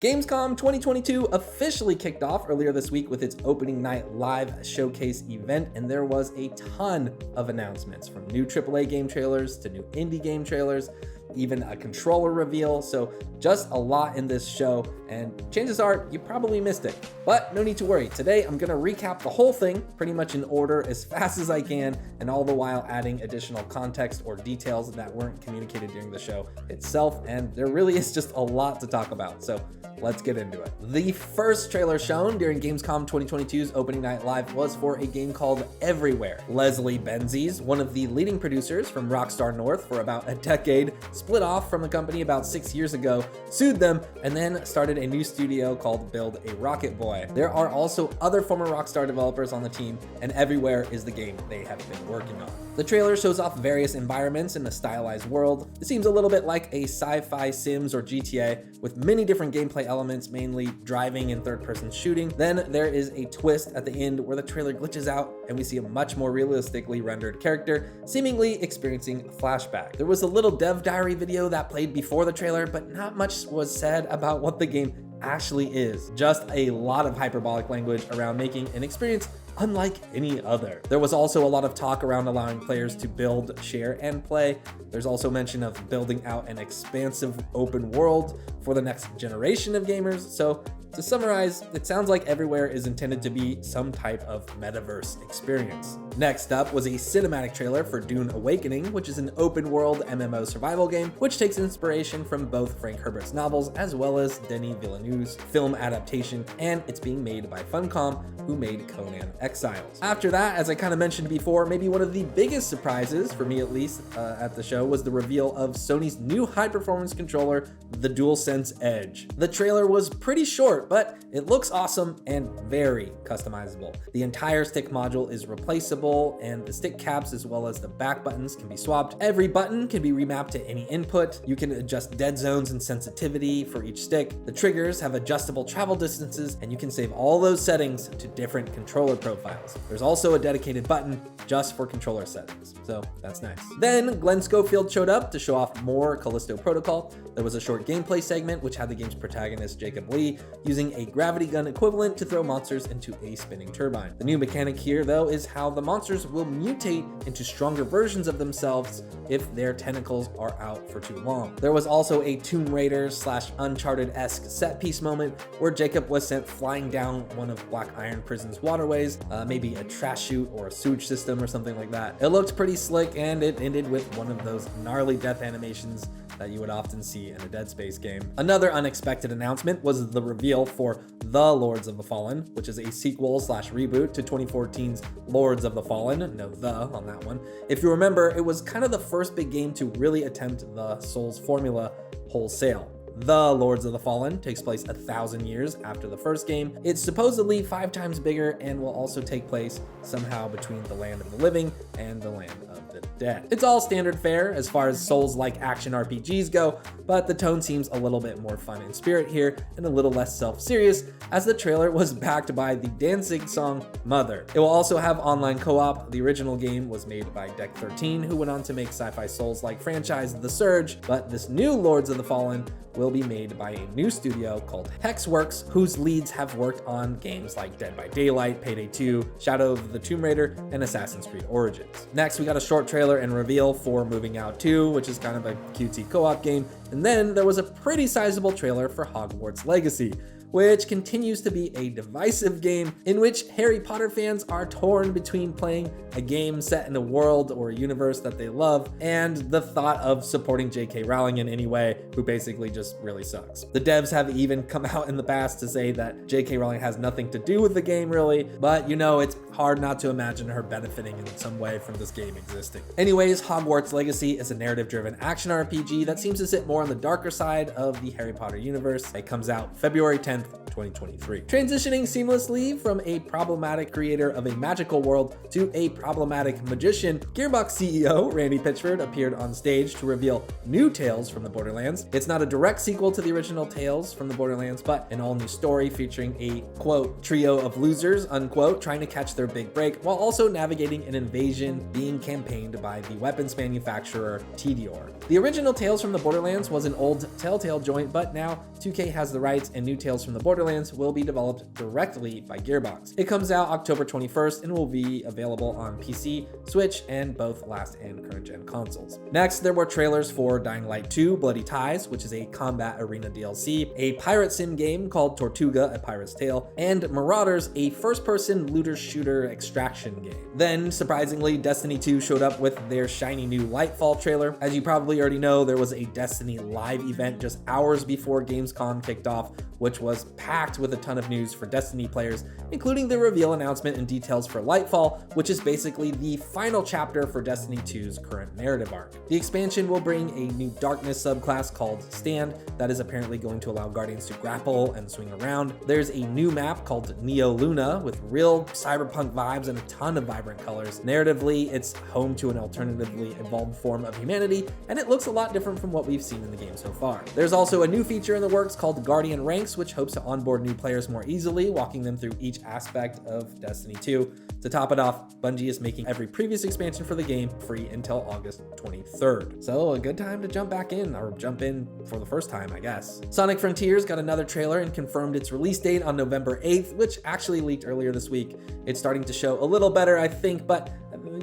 Gamescom 2022 officially kicked off earlier this week with its opening night live showcase event, and there was a ton of announcements, from new AAA game trailers to new indie game trailers, even a controller reveal. So just a lot in this show, and chances are you probably missed it. But no need to worry. Today I'm gonna recap the whole thing pretty much in order as fast as I can, and all the while adding additional context or details that weren't communicated during the show itself. And there really is just a lot to talk about. So let's get into it. The first trailer shown during Gamescom 2022's opening night live was for a game called Everywhere. Leslie Benzies, one of the leading producers from Rockstar North for about a decade, split off from the company about 6 years ago, sued them, and then started a new studio called Build a Rocket Boy. There are also other former Rockstar developers on the team, and Everywhere is the game they have been working on. The trailer shows off various environments in a stylized world. It seems a little bit like a sci-fi Sims or GTA, with many different gameplay elements, mainly driving and third-person shooting. Then there is a twist at the end where the trailer glitches out and we see a much more realistically rendered character seemingly experiencing a flashback. There was a little dev diary video that played before the trailer, but not much was said about what the game actually is. Just a lot of hyperbolic language around making an experience unlike any other. There was also a lot of talk around allowing players to build, share, and play. There's also mention of building out an expansive open world for the next generation of gamers. So to summarize, it sounds like Everywhere is intended to be some type of metaverse experience. Next up was a cinematic trailer for Dune Awakening, which is an open world MMO survival game, which takes inspiration from both Frank Herbert's novels as well as Denis Villeneuve's film adaptation, and it's being made by Funcom, who made Conan Exiles. After that, as I kind of mentioned before, maybe one of the biggest surprises, for me at least, at the show was the reveal of Sony's new high-performance controller, the DualSense Edge. The trailer was pretty short, but it looks awesome and very customizable. The entire stick module is replaceable, and the stick caps as well as the back buttons can be swapped. Every button can be remapped to any input. You can adjust dead zones and sensitivity for each stick. The triggers have adjustable travel distances, and you can save all those settings to different controller profiles. There's also a dedicated button just for controller settings, so that's nice. Then Glenn Schofield showed up to show off more Callisto Protocol. There was a short gameplay segment which had the game's protagonist Jacob Lee using a gravity gun equivalent to throw monsters into a spinning turbine. The new mechanic here, though, is how the monsters will mutate into stronger versions of themselves if their tentacles are out for too long. There was also a Tomb Raider / Uncharted-esque set piece moment where Jacob was sent flying down one of Black Iron Prison's waterways, maybe a trash chute or a sewage system or something like that. It looked pretty slick, and it ended with one of those gnarly death animations that you would often see in a Dead Space game. Another unexpected announcement was the reveal for The Lords of the Fallen, which is a sequel / reboot to 2014's Lords of the Fallen, no the on that one. If you remember, it was kind of the first big game to really attempt the Souls formula wholesale. The Lords of the Fallen takes place 1,000 years after the first game. It's supposedly 5 times bigger and will also take place somehow between the land of the living and the land of the dead. It's all standard fare as far as Souls-like action RPGs go, but the tone seems a little bit more fun in spirit here and a little less self-serious, as the trailer was backed by the Danzig song Mother. It will also have online co-op. The original game was made by Deck 13, who went on to make sci-fi Souls-like franchise The Surge, but this new Lords of the Fallen will be made by a new studio called Hexworks, whose leads have worked on games like Dead by Daylight, Payday 2, Shadow of the Tomb Raider, and Assassin's Creed Origins. Next, we got a short trailer and reveal for Moving Out 2, which is kind of a cutesy co-op game. And then there was a pretty sizable trailer for Hogwarts Legacy, which continues to be a divisive game in which Harry Potter fans are torn between playing a game set in a world or a universe that they love and the thought of supporting J.K. Rowling in any way, who basically just really sucks. The devs have even come out in the past to say that J.K. Rowling has nothing to do with the game really, but you know, it's hard not to imagine her benefiting in some way from this game existing. Anyways, Hogwarts Legacy is a narrative-driven action RPG that seems to sit more on the darker side of the Harry Potter universe. It comes out February 10th, 2023. Transitioning seamlessly from a problematic creator of a magical world to a problematic magician, Gearbox CEO Randy Pitchford appeared on stage to reveal new tales from the Borderlands. It's not a direct sequel to the original Tales from the Borderlands, but an all-new story featuring a, quote, trio of losers, unquote, trying to catch their big break while also navigating an invasion being campaigned by the weapons manufacturer Tediore. The original Tales from the Borderlands Borderlands was an old Telltale joint, but now 2K has the rights and new tales from the Borderlands will be developed directly by Gearbox. It comes out October 21st and will be available on PC, Switch, and both last and current gen consoles. Next, there were trailers for Dying Light 2 Bloody Ties, which is a combat arena DLC, a pirate sim game called Tortuga, A Pirate's Tale, and Marauders, a first-person looter-shooter extraction game. Then, surprisingly, Destiny 2 showed up with their shiny new Lightfall trailer. As you probably already know, there was a Destiny live event just hours before Gamescom kicked off, which was packed with a ton of news for Destiny players, including the reveal announcement and details for Lightfall, which is basically the final chapter for Destiny 2's current narrative arc. The expansion will bring a new darkness subclass called Stand that is apparently going to allow Guardians to grapple and swing around. There's a new map called Neo Luna with real cyberpunk vibes and a ton of vibrant colors. Narratively, it's home to an alternatively evolved form of humanity, and it looks a lot different from what we've seen in the game so far. There's also a new feature in the works called Guardian Ranks, which hopes to onboard new players more easily, walking them through each aspect of Destiny 2. To top it off, Bungie is making every previous expansion for the game free until August 23rd. So a good time to jump back in, or jump in for the first time, I guess. Sonic Frontiers got another trailer and confirmed its release date on November 8th, which actually leaked earlier this week. It's starting to show a little better, I think, but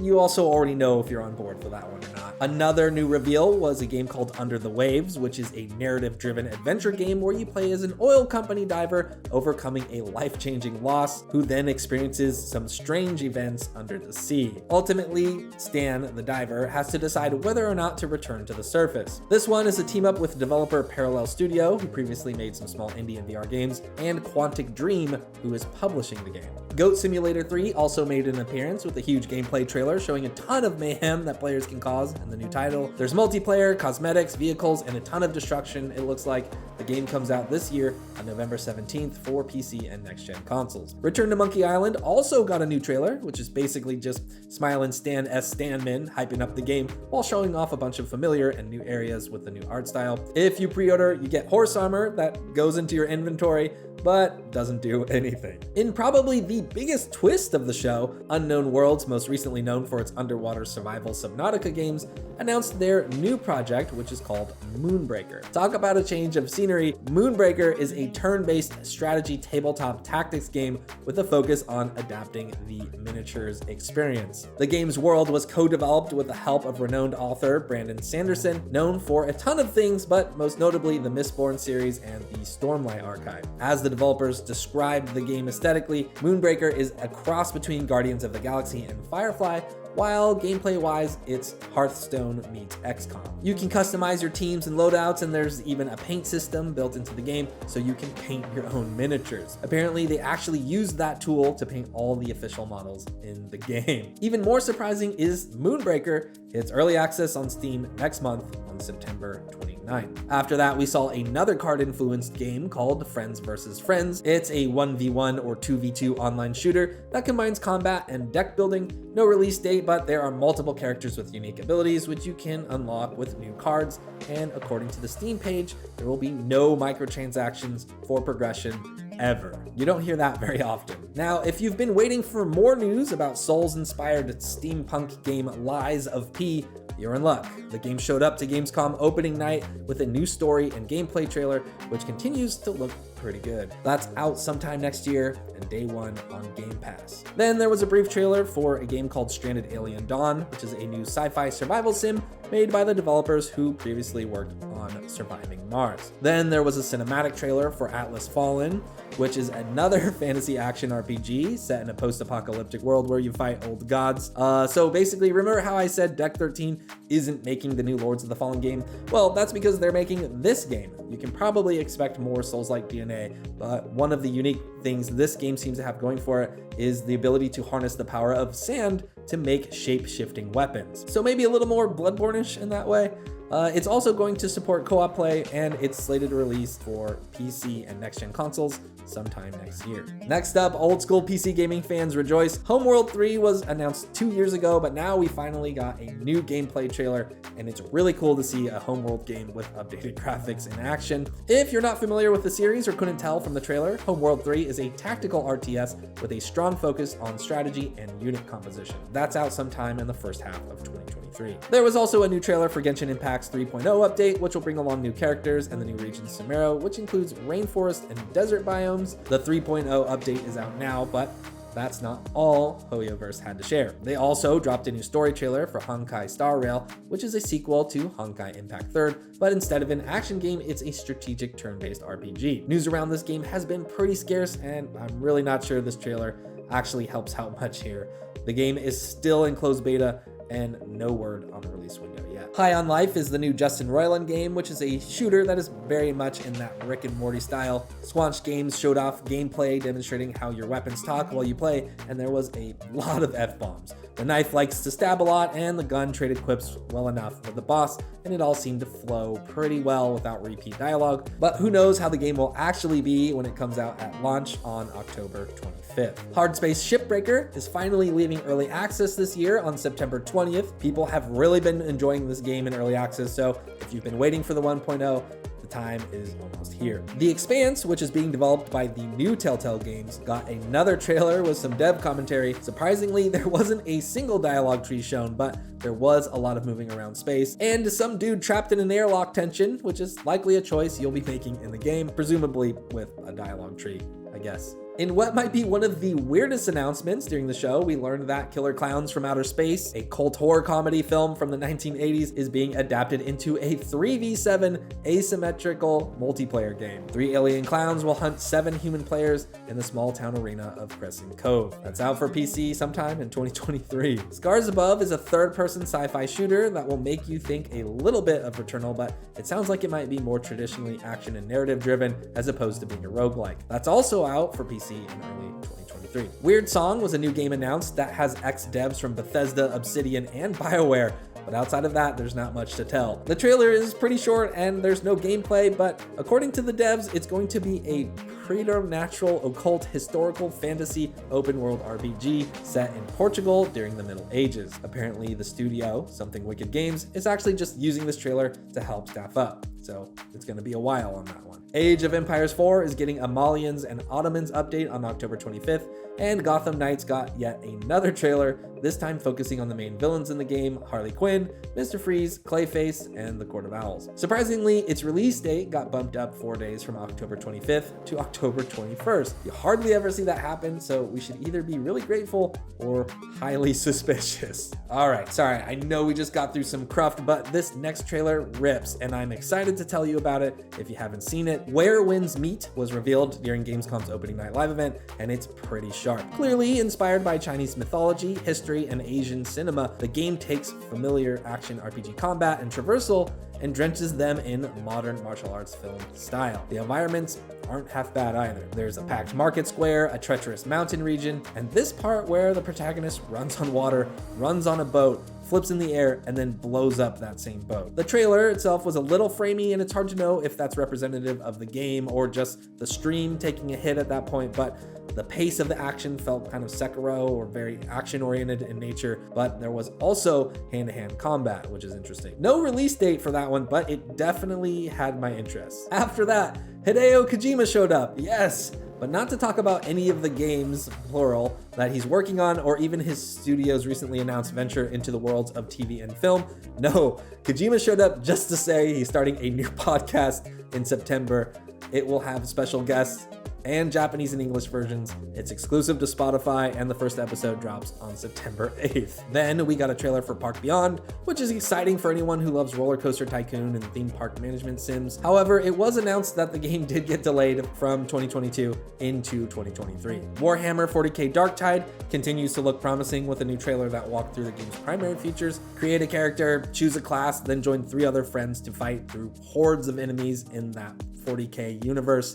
you also already know if you're on board for that one or not. Another new reveal was a game called Under the Waves, which is a narrative-driven adventure game where you play as an oil company diver overcoming a life-changing loss who then experiences some strange events under the sea. Ultimately, Stan, the diver, has to decide whether or not to return to the surface. This one is a team-up with developer Parallel Studio, who previously made some small indie and VR games, and Quantic Dream, who is publishing the game. Goat Simulator 3 also made an appearance with a huge gameplay trailer showing a ton of mayhem that players can cause in the new title. There's multiplayer, cosmetics, vehicles, and a ton of destruction. It looks like the game comes out this year on November 17th for PC and next-gen consoles. Return to Monkey Island also got a new trailer, which is basically just Smilin' Stan S. Stanman hyping up the game while showing off a bunch of familiar and new areas with the new art style. If you pre-order, you get horse armor that goes into your inventory, but doesn't do anything. In probably the biggest twist of the show, Unknown Worlds, most recently known for its underwater survival Subnautica games, announced their new project, which is called Moonbreaker. Talk about a change of scenery. Moonbreaker is a turn-based strategy tabletop tactics game with a focus on adapting the miniatures experience. The game's world was co-developed with the help of renowned author Brandon Sanderson, known for a ton of things, but most notably the Mistborn series and the Stormlight Archive. As the developers described the game aesthetically, Moonbreaker is a cross between Guardians of the Galaxy and Firefly, while gameplay-wise, it's Hearthstone meets XCOM. You can customize your teams and loadouts, and there's even a paint system built into the game so you can paint your own miniatures. Apparently, they actually used that tool to paint all the official models in the game. Even more surprising is Moonbreaker. It's early access on Steam next month on September 29th. After that, we saw another card-influenced game called Friends vs. Friends. It's a 1v1 or 2v2 online shooter that combines combat and deck building. No release date, but there are multiple characters with unique abilities which you can unlock with new cards, and according to the Steam page, there will be no microtransactions for progression ever. You don't hear that very often. Now, if you've been waiting for more news about Souls-inspired steampunk game Lies of P, you're in luck. The game showed up to Gamescom opening night with a new story and gameplay trailer, which continues to look pretty good. That's out sometime next year and day one on Game Pass. Then there was a brief trailer for a game called Stranded Alien Dawn, which is a new sci-fi survival sim made by the developers who previously worked on Surviving Mars. Then there was a cinematic trailer for Atlas Fallen, which is another fantasy action RPG set in a post-apocalyptic world where you fight old gods. So basically, remember how I said Deck 13 isn't making the new Lords of the Fallen game? Well, that's because they're making this game. You can probably expect more Souls-like DNA, but one of the unique things this game seems to have going for it is the ability to harness the power of sand to make shape-shifting weapons. So maybe a little more Bloodborne-ish in that way. It's also going to support co-op play, and it's slated to release for PC and next-gen consoles sometime next year. Next up, old school PC gaming fans rejoice. Homeworld 3 was announced 2 years ago, but now we finally got a new gameplay trailer, and it's really cool to see a Homeworld game with updated graphics in action. If you're not familiar with the series or couldn't tell from the trailer, Homeworld 3 is a tactical RTS with a strong focus on strategy and unit composition. That's out sometime in the first half of 2023. There was also a new trailer for Genshin Impact Packs 3.0 update, which will bring along new characters and the new region Sumeru, which includes rainforest and desert biomes. The 3.0 update is out now, but that's not all Hoyoverse had to share. They also dropped a new story trailer for Honkai Star Rail, which is a sequel to Honkai Impact 3rd, but instead of an action game, it's a strategic turn-based RPG. News around this game has been pretty scarce, and I'm really not sure this trailer actually helps out much here. The game is still in closed beta, and no word on the release window yet. High on Life is the new Justin Roiland game, which is a shooter that is very much in that Rick and Morty style. Squanch Games showed off gameplay demonstrating how your weapons talk while you play, and there was a lot of F-bombs. The knife likes to stab a lot, and the gun traded quips well enough with the boss, and it all seemed to flow pretty well without repeat dialogue. But who knows how the game will actually be when it comes out at launch on October 25th. Hardspace Shipbreaker is finally leaving early access this year on September 20th. People have really been enjoying this game in early access, so if you've been waiting for the 1.0, the time is almost here. The Expanse, which is being developed by the new Telltale Games, got another trailer with some dev commentary. Surprisingly, there wasn't a single dialogue tree shown, but there was a lot of moving around space, and some dude trapped in an airlock tension, which is likely a choice you'll be making in the game, presumably with a dialogue tree, I guess. In what might be one of the weirdest announcements during the show, we learned that Killer Klowns from Outer Space, a cult horror comedy film from the 1980s, is being adapted into a 3v7 asymmetrical multiplayer game. 3 alien clowns will hunt 7 human players in the small town arena of Crescent Cove. That's out for PC sometime in 2023. Scars Above is a third-person sci-fi shooter that will make you think a little bit of Returnal, but it sounds like it might be more traditionally action and narrative-driven as opposed to being a roguelike. That's also out for PC in early 2023. Wyrdsong was a new game announced that has ex-devs from Bethesda, Obsidian, and BioWare, but outside of that, there's not much to tell. The trailer is pretty short and there's no gameplay, but according to the devs, it's going to be a preternatural, occult, historical, fantasy, open-world RPG set in Portugal during the Middle Ages. Apparently, the studio, Something Wicked Games, is actually just using this trailer to help staff up, so it's going to be a while on that one. Age of Empires 4 is getting a Malians and Ottomans update on October 25th, and Gotham Knights got yet another trailer, this time focusing on the main villains in the game, Harley Quinn, Mr. Freeze, Clayface, and the Court of Owls. Surprisingly, its release date got bumped up 4 days from October 25th to October 21st. You hardly ever see that happen, so we should either be really grateful or highly suspicious. All right, sorry, I know we just got through some cruft, but this next trailer rips, and I'm excited to tell you about it if you haven't seen it. Where Winds Meet was revealed during Gamescom's opening night live event, and it's pretty sharp. Clearly inspired by Chinese mythology, history, and Asian cinema, the game takes familiar action RPG combat and traversal and drenches them in modern martial arts film style. The environments aren't half bad either. There's a packed market square, a treacherous mountain region, and this part where the protagonist runs on water, runs on a boat, flips in the air, and then blows up that same boat. The trailer itself was a little framey, and it's hard to know if that's representative of the game or just the stream taking a hit at that point, but the pace of the action felt kind of Sekiro or very action-oriented in nature, but there was also hand-to-hand combat, which is interesting. No release date for that one, but it definitely had my interest. After that, Hideo Kojima showed up, yes, but not to talk about any of the games, plural, that he's working on or even his studio's recently announced venture into the worlds of TV and film. No, Kojima showed up just to say he's starting a new podcast in September. It will have special guests and Japanese and English versions. It's exclusive to Spotify, and the first episode drops on September 8th. Then we got a trailer for Park Beyond, which is exciting for anyone who loves Roller Coaster Tycoon and theme park management sims. However, it was announced that the game did get delayed from 2022 into 2023. Warhammer 40k Darktide continues to look promising with a new trailer that walked through the game's primary features. Create a character, choose a class, then join 3 other friends to fight through hordes of enemies in that 40k universe.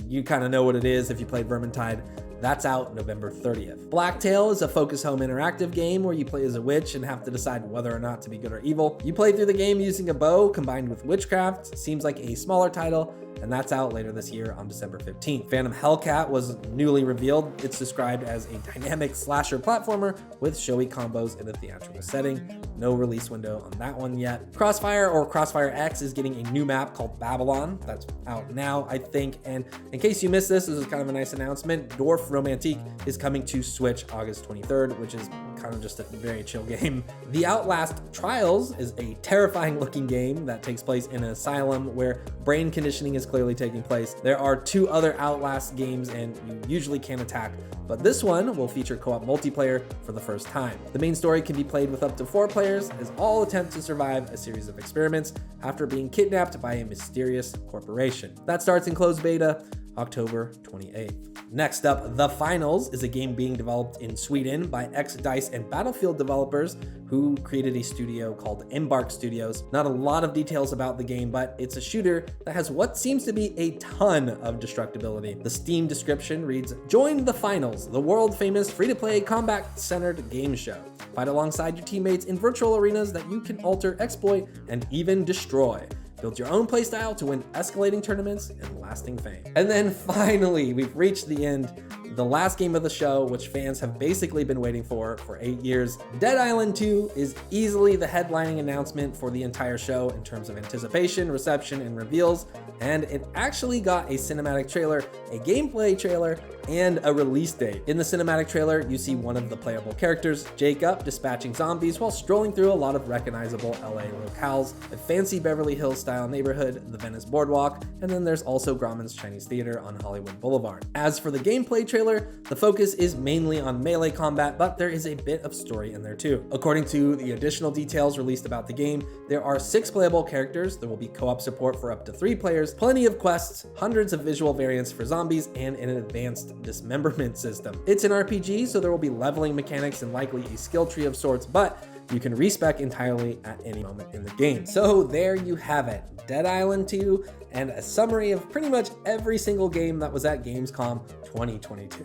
You kind of know what it is if you played Vermintide. That's out November 30th. Blacktail is a focus home interactive game where you play as a witch and have to decide whether or not to be good or evil. You play through the game using a bow combined with witchcraft. Seems like a smaller title, and that's out later this year on December 15th. Phantom Hellcat was newly revealed. It's described as a dynamic slasher platformer with showy combos in a theatrical setting. No release window on that one yet. Crossfire or CrossfireX is getting a new map called Babylon. That's out now, I think. And in case you missed this is kind of a nice announcement. Dorfromantik is coming to Switch August 23rd, which is kind of just a very chill game. The Outlast Trials is a terrifying looking game that takes place in an asylum where brain conditioning is clearly taking place. There are 2 other Outlast games and you usually can't attack, but this one will feature co-op multiplayer for the first time. The main story can be played with up to 4 players as all attempt to survive a series of experiments after being kidnapped by a mysterious corporation. That starts in closed beta October 28th. Next up, The Finals is a game being developed in Sweden by X-Dice and Battlefield developers who created a studio called Embark Studios. Not a lot of details about the game, but it's a shooter that has what seems to be a ton of destructibility. The Steam description reads, "Join The Finals, the world-famous free-to-play combat-centered game show. Fight alongside your teammates in virtual arenas that you can alter, exploit, and even destroy. Build your own playstyle to win escalating tournaments and lasting fame." And then finally, we've reached the end. The last game of the show, which fans have basically been waiting for 8 years. Dead Island 2 is easily the headlining announcement for the entire show in terms of anticipation, reception, and reveals. And it actually got a cinematic trailer, a gameplay trailer, and a release date. In the cinematic trailer, you see one of the playable characters, Jacob, dispatching zombies while strolling through a lot of recognizable LA locales, a fancy Beverly Hills style neighborhood, the Venice Boardwalk, and then there's also Grauman's Chinese Theater on Hollywood Boulevard. As for the gameplay trailer, the focus is mainly on melee combat, but there is a bit of story in there too. According to the additional details released about the game, there are 6 playable characters, there will be co-op support for up to 3 players, plenty of quests, hundreds of visual variants for zombies, and an advanced dismemberment system. It's an RPG, so there will be leveling mechanics and likely a skill tree of sorts, but you can respec entirely at any moment in the game. So there you have it, Dead Island 2, and a summary of pretty much every single game that was at Gamescom 2022.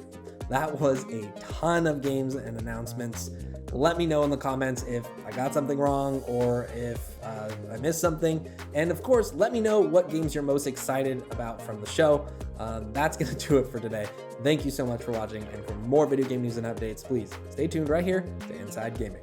That was a ton of games and announcements. Let me know in the comments if I got something wrong or if I missed something. And of course, let me know what games you're most excited about from the show. That's gonna do it for today. Thank you so much for watching, and for more video game news and updates, please stay tuned right here to Inside Gaming.